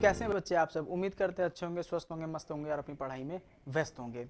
कैसे हैं बच्चे आप सब? उम्मीद करते हैं अच्छे होंगे, स्वस्थ होंगे, मस्त होंगे और अपनी पढ़ाई में व्यस्त होंगे।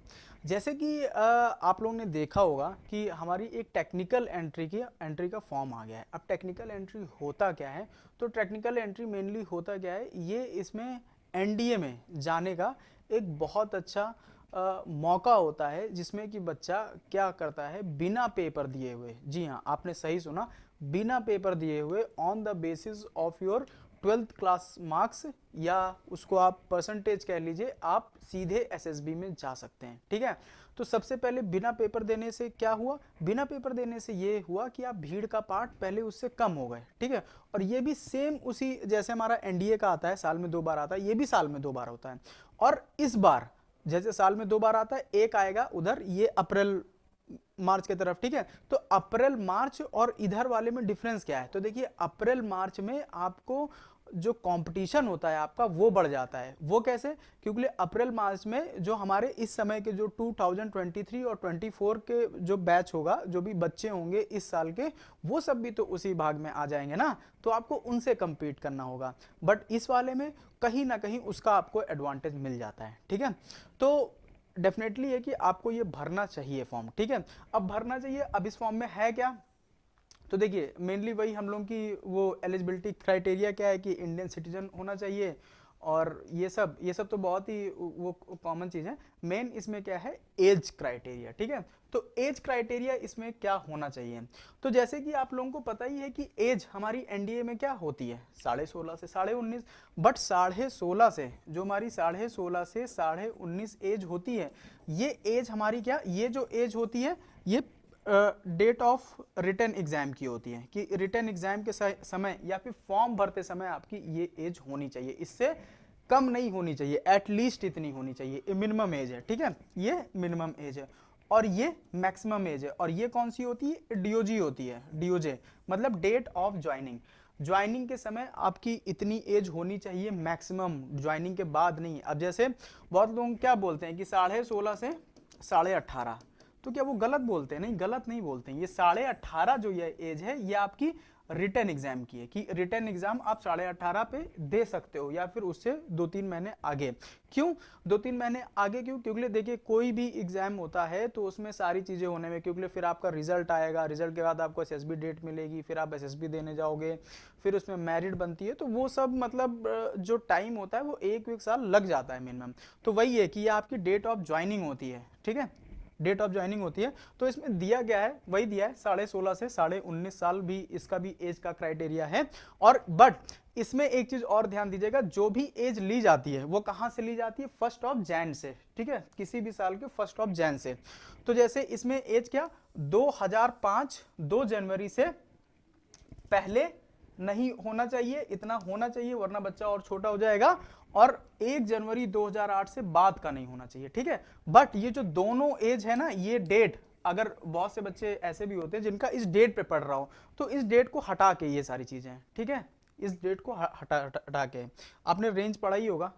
जैसे कि आप लोगों ने देखा होगा कि हमारी एक टेक्निकल एंट्री का फॉर्म आ गया है। अब टेक्निकल एंट्री होता क्या है? तो टेक्निकल एंट्री मेनली होता क्या है, ये इसमें एनडीए में जाने का एक बहुत अच्छा मौका होता है, जिसमें कि बच्चा क्या करता है, बिना पेपर दिए हुए, जी हाँ आपने सही सुना, बिना पेपर दिए हुए on the basis of your 12th class marks, या उसको आप परसेंटेज कह लीजिए, आप सीधे एसएसबी में जा सकते हैं। ठीक है, तो सबसे पहले बिना पेपर देने से क्या हुआ? बिना पेपर देने से ये हुआ कि आप भीड़ का पार्ट पहले उससे कम हो गए। ठीक है, और ये भी सेम उसी जैसे हमारा एनडीए का आता है, साल में 2 बार आता है, ये भी साल में 2 बार होता है। और इस बार जैसे साल में 2 बार आता है, एक आएगा उधर ये अप्रैल मार्च की तरफ। ठीक है, तो अप्रैल मार्च और इधर वाले में डिफरेंस क्या है? तो देखिए अप्रैल मार्च में आपको जो कंपटीशन होता है आपका वो बढ़ जाता है। वो कैसे? क्योंकि अप्रैल मार्च में जो हमारे इस समय के जो 2023 और 24 के जो बैच होगा, जो भी बच्चे होंगे इस साल के, वो सब भी तो उसी भाग में आ जाएंगे ना, तो आपको उनसे compete करना होगा। बट इस वाले में कहीं ना कहीं उसका आपको एडवांटेज मिल जाता है। ठीक है, तो डेफिनेटली है कि आपको ये भरना चाहिए फॉर्म। ठीक है, अब भरना चाहिए। अब इस फॉर्म में है क्या? तो देखिए मेनली वही हम लोग की वो एलिजिबिलिटी क्राइटेरिया क्या है कि इंडियन सिटीजन होना चाहिए, और ये सब तो बहुत ही वो कॉमन चीज है। मेन इसमें क्या है, एज क्राइटेरिया। ठीक है, तो एज क्राइटेरिया इसमें क्या होना चाहिए? तो जैसे कि आप लोगों को पता ही है कि एज हमारी एनडीए में क्या होती है, 16.5 से 19.5। बट 16.5 से जो हमारी 16.5 से 19.5 एज होती है, ये एज हमारी क्या, ये जो एज होती है, ये डेट ऑफ रिटर्न एग्जाम की होती है, कि रिटर्न एग्जाम के समय या फिर फॉर्म भरते समय आपकी ये एज होनी चाहिए, इससे कम नहीं होनी चाहिए, एटलीस्ट इतनी होनी चाहिए। ये मिनिमम एज है। ठीक है, ये मिनिमम एज है, और ये मैक्सिमम एज है। और ये कौन सी होती है? डीओजी होती है। डीओजे मतलब डेट ऑफ ज्वाइनिंग। ज्वाइनिंग के समय आपकी इतनी एज होनी चाहिए मैक्सिमम, ज्वाइनिंग के बाद नहीं। अब जैसे बहुत लोग क्या बोलते हैं कि 16.5 से 18.5, तो क्या वो गलत बोलते हैं? नहीं, गलत नहीं बोलते हैं। ये 18.5 जो ये एज है, ये आपकी रिटर्न एग्जाम की है, कि रिटर्न एग्जाम आप 18.5 पे दे सकते हो, या फिर उससे 2-3 महीने आगे। क्यों 2-3 महीने आगे? क्यों? क्योंकि देखिए कोई भी एग्जाम होता है तो उसमें सारी चीजें होने में, क्योंकि फिर आपका रिजल्ट आएगा, रिजल्ट के बाद आपको एसएसबी डेट मिलेगी, फिर आप एसएसबी देने जाओगे, फिर उसमें मेरिट बनती है, तो वो सब मतलब जो टाइम होता है वो 1 साल लग जाता है मिनिमम। तो वही है कि ये आपकी डेट ऑफ ज्वाइनिंग होती है। ठीक है, डेट ऑफ ज्वाइनिंग होती है। तो इसमें दिया गया है, वही दिया है, 16.5 से 19.5 साल भी इसका भी एज का क्राइटेरिया है। और बट इसमें एक चीज और ध्यान दीजिएगा, जो भी एज ली जाती है वो कहां से ली जाती है? 1 से। ठीक है, किसी भी साल के 1 से। तो जैसे इसमें एज क्या, 2005 2 जनवरी से पहले नहीं होना चाहिए, इतना होना चाहिए, वरना बच्चा और छोटा हो जाएगा। और 1 जनवरी 2008 से बाद का नहीं होना चाहिए। ठीक है, बट ये जो दोनों एज है ना, ये डेट, अगर बहुत से बच्चे ऐसे भी होते हैं जिनका इस डेट पे पढ़ रहा हो, तो इस डेट को हटा के ये सारी चीजें, ठीक है, इस डेट को हटा के। आपने रेंज पढ़ा ही होगा,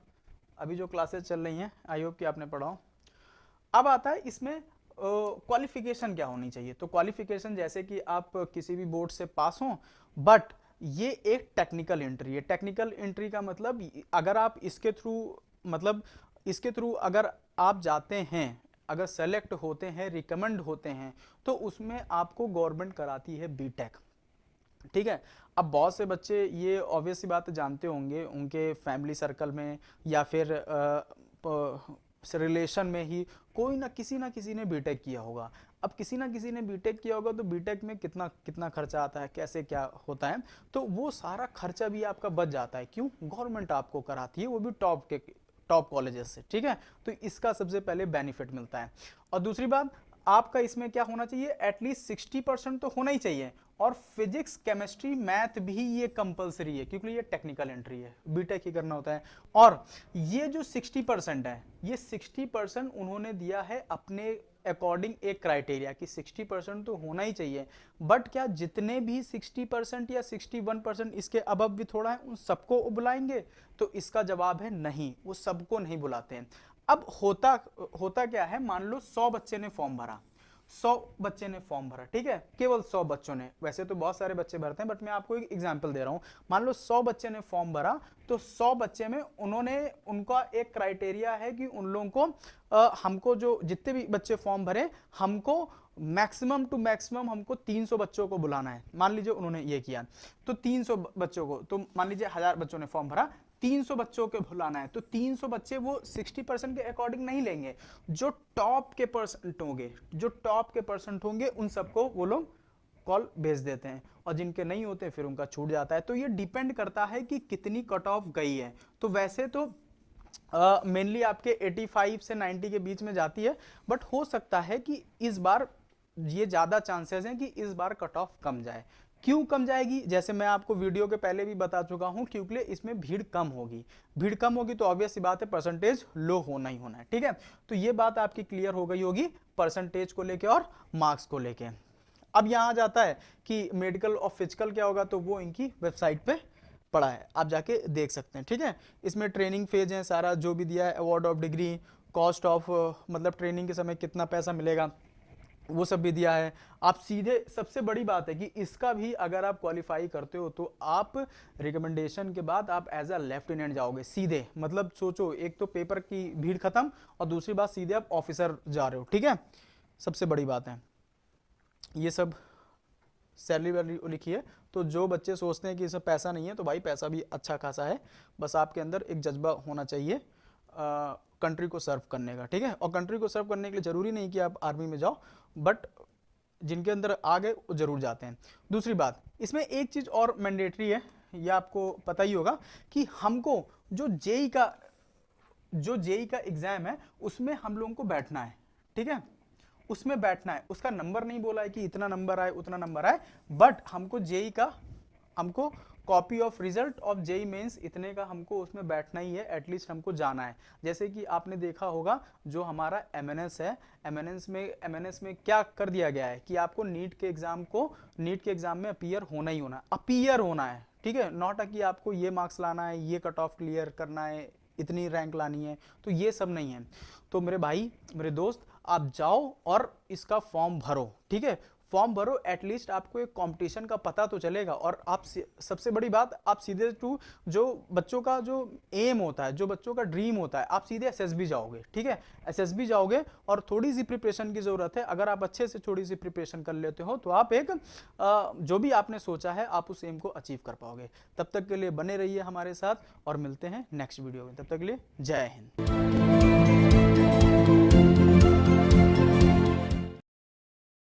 अभी जो क्लासेस चल रही हैं, आई होप कि आपने पढ़ा हो। अब आता है इसमें क्वालिफिकेशन क्या होनी चाहिए। तो क्वालिफिकेशन जैसे कि आप किसी भी बोर्ड से पास हो, बट ये एक टेक्निकल एंट्री है। टेक्निकल एंट्री का मतलब अगर आप इसके थ्रू, मतलब इसके थ्रू अगर आप जाते हैं, अगर सेलेक्ट होते हैं, रिकमेंड होते हैं, तो उसमें आपको गवर्नमेंट कराती है बीटेक। ठीक है, अब बहुत से बच्चे ये ऑब्वियस सी बात जानते होंगे, उनके फैमिली सर्कल में या फिर रिलेशन में ही कोई ना किसी ने बीटेक किया होगा। अब किसी ना किसी ने बीटेक किया होगा, तो बीटेक में कितना कितना खर्चा आता है, कैसे क्या होता है, तो वो सारा खर्चा भी आपका बच जाता है। क्यों? गवर्नमेंट आपको कराती है, वो भी टॉप कॉलेजेस से। ठीक है, तो इसका सबसे पहले बेनिफिट मिलता है। और दूसरी बात, आपका इसमें क्या होना चाहिए, एटलीस्ट 60% तो होना ही चाहिए। और फिजिक्स केमिस्ट्री मैथ भी ये कंपलसरी है, क्योंकि ये टेक्निकल एंट्री है, बीटेक ही करना होता है। और ये जो 60% है, ये 60% उन्होंने दिया है अपने अकॉर्डिंग एक क्राइटेरिया, कि 60% तो होना ही चाहिए। बट क्या जितने भी 60% या 61% इसके अबव भी थोड़ा है, उन सबको बुलाएंगे? तो इसका जवाब है नहीं, वो सबको नहीं बुलाते हैं। अब होता होता क्या है, मान लो 100 बच्चे ने फॉर्म भरा, 100 बच्चे ने फॉर्म भरा, ठीक है, केवल 100 बच्चों ने, वैसे तो बहुत सारे बच्चे भरते हैं बट मैं आपको एक एग्जांपल दे रहा हूं। मान लो 100 बच्चे ने फॉर्म भरा, तो 100 बच्चे में उनका एक क्राइटेरिया है कि उन लोगों को हमको जो जितने भी बच्चे फॉर्म भरे, हमको मैक्सिमम टू मैक्सिमम हमको 300 बच्चों को बुलाना है। मान लीजिए उन्होंने ये किया, तो 300 बच्चों को, तो मान लीजिए 1000 बच्चों ने फॉर्म भरा, 300 बच्चों को बुलाना है, तो 300 बच्चे वो 60% के अकॉर्डिंग नहीं लेंगे, जो टॉप के परसेंट होंगे उन सबको वो लोग कॉल भेज देते हैं, और जिनके नहीं होते फिर उनका छूट जाता है। तो ये डिपेंड करता है कि कितनी कट ऑफ गई है। तो वैसे तो मेनली आपके 85 से 90 के बीच में जाती है, बट हो सकता है कि इस बार ये ज्यादा चांसेस हैं कि इस बार कट ऑफ कम जाए। क्यों कम जाएगी, जैसे मैं आपको वीडियो के पहले भी बता चुका हूं, क्योंकि इसमें भीड़ कम होगी। भीड़ कम होगी तो ऑब्वियस सी बात है परसेंटेज लो होना ही होना है, ठीक है। तो ये बात आपकी क्लियर हो गई होगी परसेंटेज को लेके और मार्क्स को लेके। अब यहां जाता है कि मेडिकल और फिजिकल क्या होगा, तो वो इनकी वेबसाइट पे पड़ा है, आप जाके देख सकते हैं, ठीक है। इसमें ट्रेनिंग फेज है, सारा जो भी दिया है, award of degree, cost of मतलब ट्रेनिंग के समय कितना पैसा मिलेगा, वो सब भी दिया है। आप सीधे, सबसे बड़ी बात है कि इसका भी अगर आप क्वालिफाई करते हो तो आप रिकमेंडेशन के बाद आप एज अ लेफ्टिनेंट जाओगे सीधे। मतलब सोचो, एक तो पेपर की भीड़ खत्म और दूसरी बात सीधे आप ऑफिसर जा रहे हो, ठीक है। सबसे बड़ी बात है ये सब। सैलरी वैलरी लिखी है, तो जो बच्चे सोचते हैं कि इसमें पैसा नहीं है, तो भाई पैसा भी अच्छा खासा है, बस आपके अंदर एक जज्बा होना चाहिए कंट्री को सर्व करने का, ठीक है। और कंट्री को सर्व करने के लिए जरूरी नहीं कि आप आर्मी में जाओ, बट जिनके अंदर आ गए वो जरूर जाते हैं। दूसरी बात, इसमें एक चीज और मैंडेटरी है, ये आपको पता ही होगा कि हमको जो जेई का एग्जाम है उसमें हम लोगों को बैठना है, ठीक है, उसमें बैठना है। उसका नंबर नहीं बोला है कि इतना नंबर आए उतना नंबर आए, बट हमको जेई का, हमको copy of result of JEE mains इतने का हमको उसमें बैठना ही है, एटलीस्ट हमको जाना है। जैसे कि आपने देखा होगा जो हमारा एमएनएस है, एमएनएस में क्या कर दिया गया है कि आपको नीट के एग्जाम में अपीयर होना है, ठीक है। नॉट कि आपको ये मार्क्स लाना है, ये कट ऑफ क्लियर करना है, इतनी रैंक लानी है, तो ये सब नहीं है। तो मेरे भाई, मेरे दोस्त, आप जाओ और इसका फॉर्म भरो, ठीक है। फॉर्म भरो, एटलीस्ट आपको एक कंपटीशन का पता तो चलेगा। और आप सबसे बड़ी बात, आप सीधे टू जो बच्चों का जो एम होता है, जो बच्चों का ड्रीम होता है, आप सीधे एसएसबी जाओगे, ठीक है। एसएसबी जाओगे और थोड़ी सी प्रिपरेशन की जरूरत है। अगर आप अच्छे से थोड़ी सी प्रिपरेशन कर लेते हो तो आप एक जो भी आपने सोचा है आप उस एम को अचीव कर पाओगे। तब तक के लिए बने रहिए हमारे साथ और मिलते हैं नेक्स्ट वीडियो में। तब तक के लिए जय हिंद।